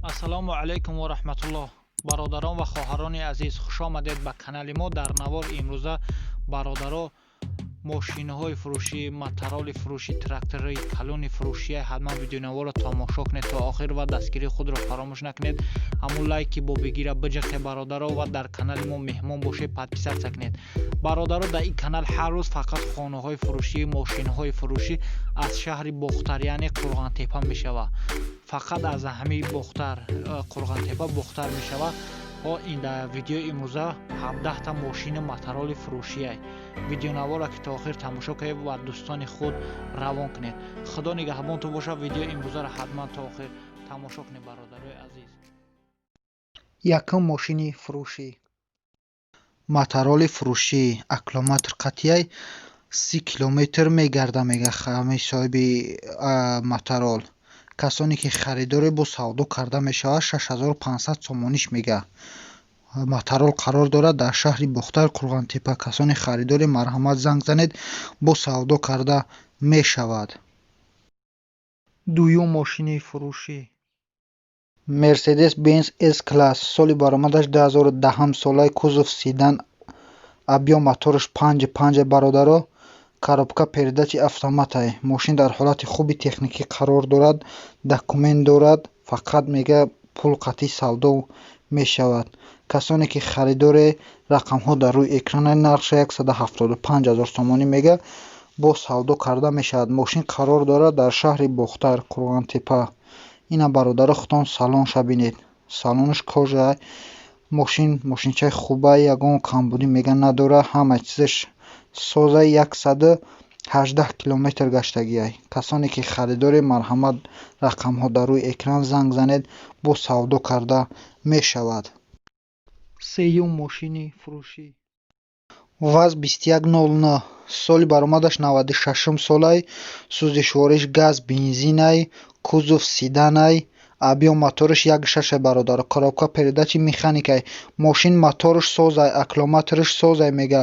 ассалому алайкум ва раҳматуллоҳ. Бародарон ва хоҳарони азиз, хуш омадед ба канали мо. Дар навори имрӯза бародаро мошинҳои фурӯшӣ, матароли фурӯшӣ, трактори калони фурӯшӣ ҳатман видеонаворро тамошо кунед то охир ва дастгирии худро фаромӯш накунед. ҳамун лайки бо бигира биҷақе бародаро ва дар канали мо меҳмон бошед, подписатсия кунед. Бародаро дар ин канал ҳар рӯз фақат хонаҳои фурӯшӣ, мошинҳои фурӯшӣ аз шаҳри Бохтар яъне Қурғантепа мешавад. фақат аз ҳамин Бохтар, Қурғантепа Бохтар мешавад. ин дар видеои имрӯза 17 та мошини матароли фурӯшие. видеонавора ки то охир тамошо кунед ва дӯстони худ равон кунед. худо нигаҳбонтон бошад. видеои имрӯзаро ҳатман то охир тамошо кунед бародарои азиз. Якум мошини фурӯшӣ. Матароли фурӯшӣ аккумулятор қатъияй 30 километр мегарда мега ҳамаи соҳиби матарол. касоне ки харидоре бо савдо карда мешавад 6500 сомониш мега. матарол қарор дорад дар шаҳри Бохтар Қурғантепа. касоне харидори марҳамат занг занед бо савдо карда мешавад. Дуюм мошини фурӯшӣ. Mercedes Benz S-Class соли баромадаш 2010 солаи кузов седан, объем моториш 5.5 бародаро, коробка передачи автоматай. мошин дар ҳолати хуби техникӣ қарор дорад, документ дорад, фақат мега пул қатъӣ савдо мешавад. касоне ки харидори рақамҳо дар рӯи экрани нархша 175 000 сомонӣ мега бо савдо карда мешавад. мошин қарор дорад дар шаҳри Бохтар Қурғантепа. ина бародаро худтон салонша бинед. салониш кожа, мошинчаи хуба, ягон камбудӣ мега надора, ҳама чизаш соза. 118 километр гаштагиай. касоне ки харидори марҳамат рақамҳо дар рӯи экран занг занед бо савдо карда мешавад. Сеюм мошини фурӯшӣ. ВАЗ 2109 соли баромадаш 96 солай, сӯзишвориш газ бензинай, кузов седанай, объем моториш 1.6 бародаро, коробка передачи механикай. мошин моториш созай, аккумуляториш созай мега,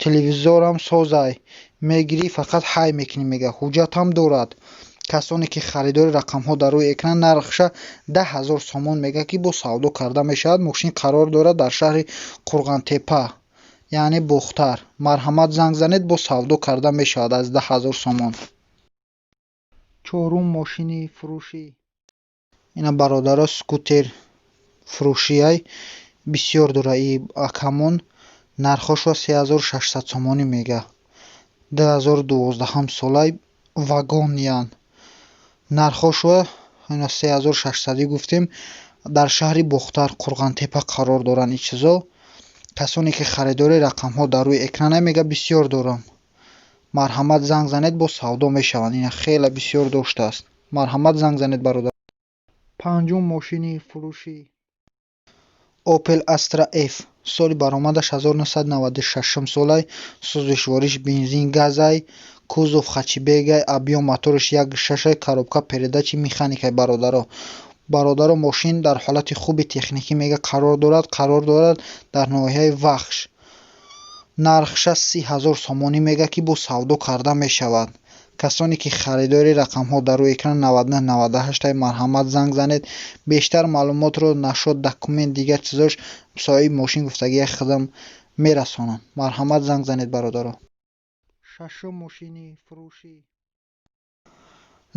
телевизорам созай, мегирӣ фақат ҳай мекунӣ мега, ҳуҷҷатам дорад. касоне ки харидори рақамҳо дар рӯи экран нархша 10 000 сомон мега ки бо савдо карда мешавад. мошин қарор дорад дар шаҳри Қурғантепа яъне Бохтар. марҳамат занг занед бо савдо карда мешавад аз 10 000 сомон. чорум мошини фурӯшӣ. ина бародаро скутер фурӯшиай бисёр дураи акамон, нархошро 3600 сомонӣ мега. 2012 солай вагониян. нархошро 3600 гуфтем. дар шаҳри Бохтар Қурғантепа қарор доранд ин чизо. касоне ки харидори рақамҳо дар рӯи экрана мега бисёр дорам. марҳамат занг занед бо савдо мешаванд. ина хеле бисёр доштааст. марҳамат занг занед бародар. панҷум мошини фурӯшӣ. Opel Astra F соли баромадаш 1996 солай, сӯзишвориш бензин газай, кузов хачибегай, объем моториш 1.6, коробка передачи механикай. бародаро мошин дар ҳолати хуби техникӣ мега қарор дорад дар ноҳияи Вахш. нархша 30 000 сомонӣ мега ки бо савдо карда мешавад. касоне ки харидори рақамҳо дар рӯи экран 9998 марҳамат занг занед. бештар маълумотро нашод, документ, дигар чизош соҳиби мошин гуфтагии худам мерасонанд. марҳамат занг занед бародаро. шашум мошини фурӯшӣ.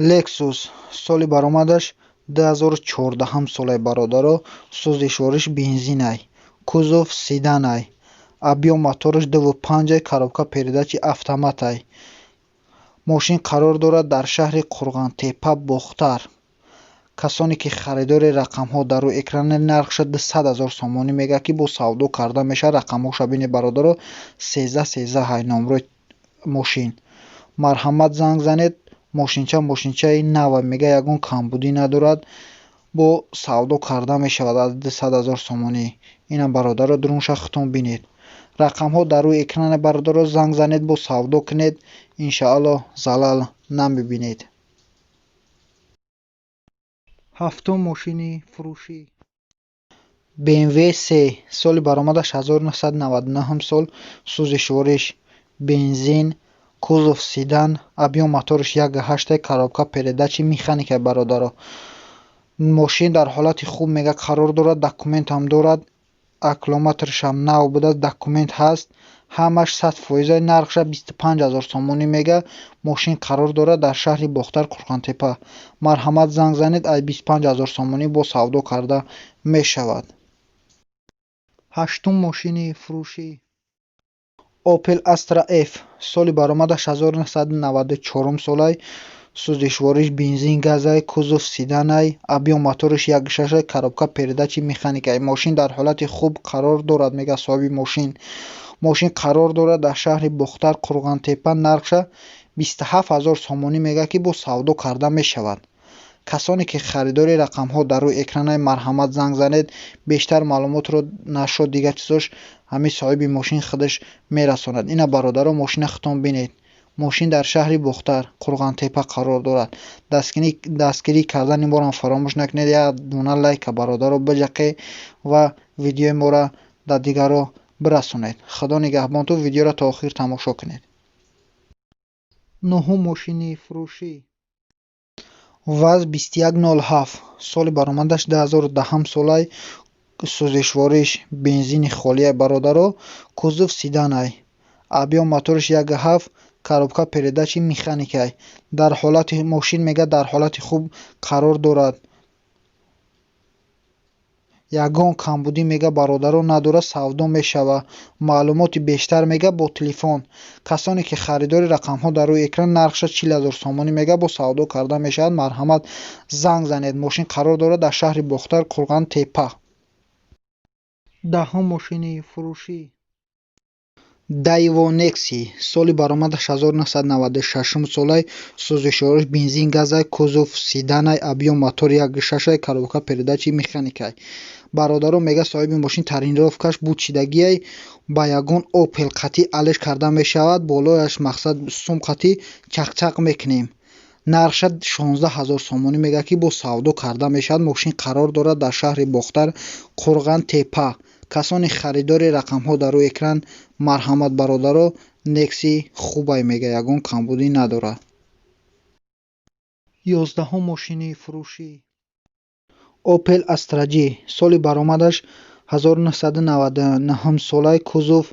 Lexus соли баромадаш 2014 солай бародаро, сӯзишвориш бензинай, кузов седанай, объем моториш 2.5, коробка передачи автоматай. мошин қарор дорад дар шаҳри Қурғантепа Бохтар. касоне ки харидори рақамҳо дар рӯи экрани нархша 200 000 сомонӣ мега ки бо савдо карда мешавад. рақамҳоша бинед бародаро. 13 номрои мошин. марҳамат занг занед. мошинчаи нава мега, ягон камбудӣ надорад, бо савдо карда мешавад аз 200 000 сомонӣ. ина бародаро дурунша худтон бинед. рақамҳо дар рӯи экрани бародаро занг занед бо савдо кунед. иншоалло залал намебинед. ҳафтум мошини фурӯшӣ. BMW 3 соли баромадаш 1999 сол, сӯзишвориш бензин, кузов седан, объем моториш 1.8, коробка передачи механикай. бародаро ماشین در حالت خوب میگه قرار دارد، دکومنت هم دارد، اکلومترش هم نو بوده، دکومنت هست، همش 100% نرخش 25000 سومونی میگه. ماشین قرار دارد در شهر باختر قرغانتپه. مرحمت زنگ زنید، ای 25000 سومونی با سودو کرده میشود. هشتم ماشین فروشی اوپل استرا اف، سالی برآمدش 1994 سالای، سوزشوارش بنزین گازای، کوزوف سیدانای، ابیو موتورش 1.6، коробка передачи механикай. ماشین در حالت خوب قرار دارد میگه صاحب ماشین. ماشین قرار دارد در شهر باختر قرغانتپه. نرخش 27000 سومونی میگه که با سودو کرده میشود. کسانی که خریداری رقم ها در روی اکران مرحمت زنگ زنید. بیشتر معلومات رو نشد دیگه چیزاش همین صاحب ماشین خودش میرساند. اینا برادرها ماشین خودتون بینید. ماشین در شهر باختر قرغانتپه قرار دارد. دستگیری کردن این بار هم فراموش نکنید. یک دونه لایک برادرها بجقه و ویدیو ما را در دیگرها برسونید. خدا نگهبانتون. ویدیو را تا آخر تماشا کنید. نهم ماشین فروشی ВАЗ 2107، соли баромадаш 2010 солай, сӯзишвориш бензини холияй бародаро, кузов сиданай, абиём моториш 1.7, коробка передачи механикай. дар ҳолати мошин мега дар ҳолати хуб қарор дорад. ягон камбудӣ мега бародаро надора, савдо мешава. маълумоти бештар мега бо телефон. касоне ки харидори рақамҳо дар рӯи экран. нархша 40000 сомонӣ мега бо савдо карда мешавад. марҳамат занг занед. мошин қарор дорад дар шаҳри бохтар қурғантепа. даҳум мошини фурӯшӣ Daewoo Nexi, соли баромадаш 1996 солай, сӯзишвориш бензин газай, кузов сиданай, абиём мотор 1.6, коробка передачи механикай. бародаро мега соҳиби мошин таринировкаш будшидагиай ба ягон Opel қатӣ алиш карда мешавад. болояш мақсад сумқати чақчақ мекунем. нархша 16000 сомонӣ мега ки бо савдо карда мешавад. мошин қарор дорад дар шаҳри бохтар қурғантепа. касони харидори рақамҳо дар рӯи экран. марҳамат бародаро, Nexi хубай мега, ягон камбудӣ надорад. 11 мошини фурӯшӣ Opel Astra J, соли баромадаш 1999 солай, кузов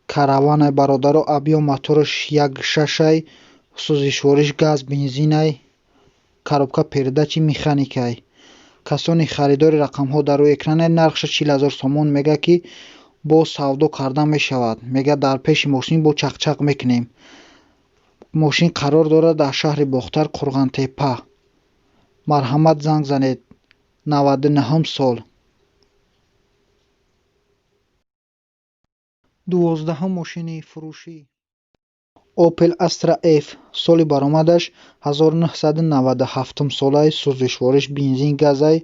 караванай бародаро, абиём моториш 1.6, сӯзишвориш газ бензинай, коробка передачи механикай. касони харидори рақамҳо дар рӯи экране. нархша 40000 сомон мега ки бо савдо карда мешавад. мега дар пеши мошин бо чақчақ мекунем. мошин қарор дорад дар шаҳри бохтар қурғантепа. марҳамат занг занед. 99 сол. 12 мошини фурӯшӣ Opel Astra F, соли баромадаш 1997 солай, сӯзишвориш бензин газай,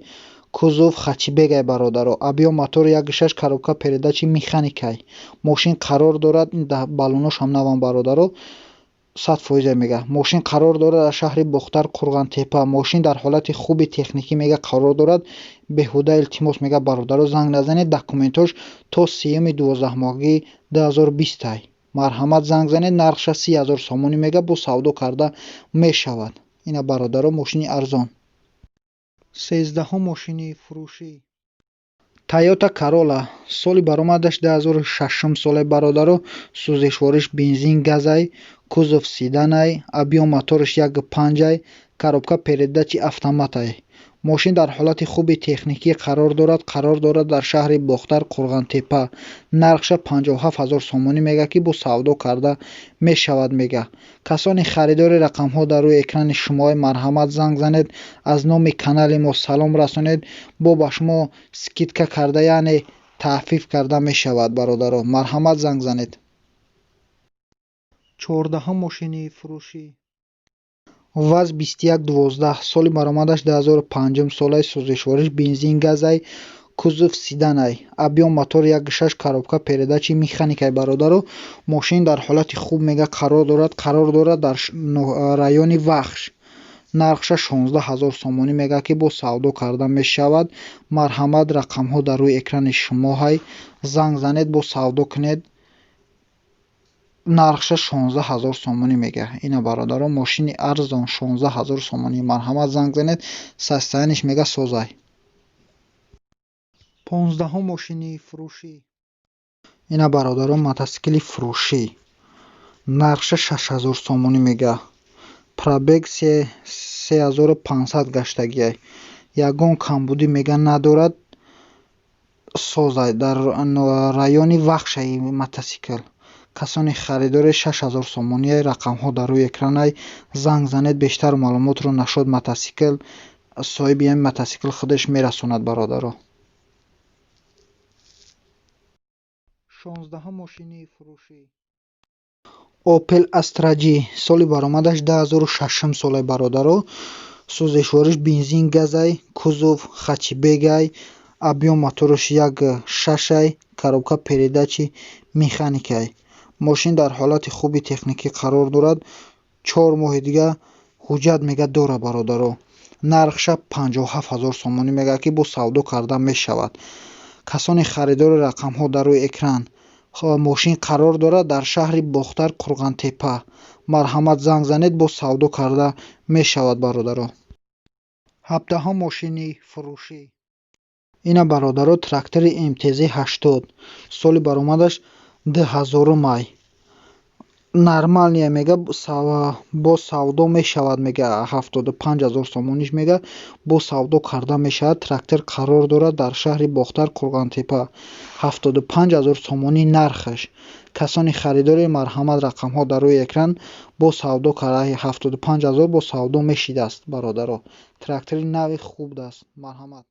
кузов хачибегай бародаро, абиём мотор 1.6, коробка передачи механикай. мошин қарор дорад, балонош ҳам навам бародаро, 100% мега. мошин қарор дорад дар шаҳри бохтар қурғантепа. мошин дар ҳолати хуби техникӣ мега қарор дорад. беҳуда илтимос мега бародаро занг назанед. документош то 3/12 2020 марҳамат занг занед. нархша 30000 сомонӣ мега бо савдо карда мешавад. ина бародаро мошини арзон. 13 мошини фурӯшӣ Toyota Corolla, соли баромадаш 2006 солай бародаро, сӯзишвориш бензин газай, кузов сиданай, абиём моториш 1.5, коробка передачи автоматай. мошин дар ҳолати хуби техникӣ қарор дорад дар шаҳри бохтар қурғантепа. нархша 57000 сомонӣ мега ки бо савдо карда мешавад мега. касони харидори рақамҳо дар рӯи экрани шумои марҳамат занг занед. аз номи канали мо салом расонед. бо ба шумо скидка карда, яъне таҳфиф карда мешавад бародаро. марҳамат занг занед. 14 мошини фурӯшӣ ВАЗ 2112, соли баромадаш 2005 солай, сӯзишвориш бензин газай, кузов сиданай, абиём мотор 1.6, коробка передачи механикай бародаро. мошин дар ҳолати хуб мега қарор дорад дар райони вахш. нархша 16000 сомонӣ мега ки бо савдо карда мешавад. марҳамат рақамҳо дар рӯи экрани шумо ҳай. занг занед, бо савдо кунед. нархша 16000 сомонӣ мегӯяд. Ина бародарон мошини арзон 16000 сомонӣ. Марҳамат занг занед, састаяниш мега созай. 15 мошини фурӯшӣ. Ина бародарон мотосикли фурӯшӣ. Нархша 6000 сомонӣ мегӯяд. Пробег 3500 гаштагиай. Ягон камбудӣ мега надорад. Созай дар райони вахшаи мотосикл. Касони харидори 6000 сомонияи рақамҳо дар рӯи экранай занг занед, бештар маълумотро нашод мотосикл соҳиби ин мотосикл худаш мерасонад бародаро. 16 мошини фурӯшӣ. Opel Astra G соли баромадаш 2006 солай бародаро. Сӯзишвориш бензин газай, кузов хачибегай, объём мотораш 1.6ай, коробка передачи механикай. Мошин дар ҳолати хуби техникӣ қарор дорад. 4 моҳи дига ҳуҷҷат мега дора бародаро. Нархша 57000 сомонӣ мега ки бо савдо карда мешавад. Касони харидори рақамҳо дар рӯи экран. Мошин қарор дорад дар шаҳри Бохтар, Қурғантепа. Марҳамат занг занед, бо савдо карда мешавад бародаро. 17 мошини фурӯшӣ. Ина бародаро трактори МТЗ 80 соли баромадаш 2000 май. Нормалния мега бо савдо мешавад, мега 75000 сомониш мега бо савдо карда мешавад. Трактор қарор дорад дар шаҳри Бохтар, Қурғантепа. 75000 сомонӣ нархаш. Касони харидори марҳамат рақамҳо дар рӯи экран бо савдо карда 75000 бо савдо мешидааст бародаро. Трактори нави хуб аст. Марҳамат.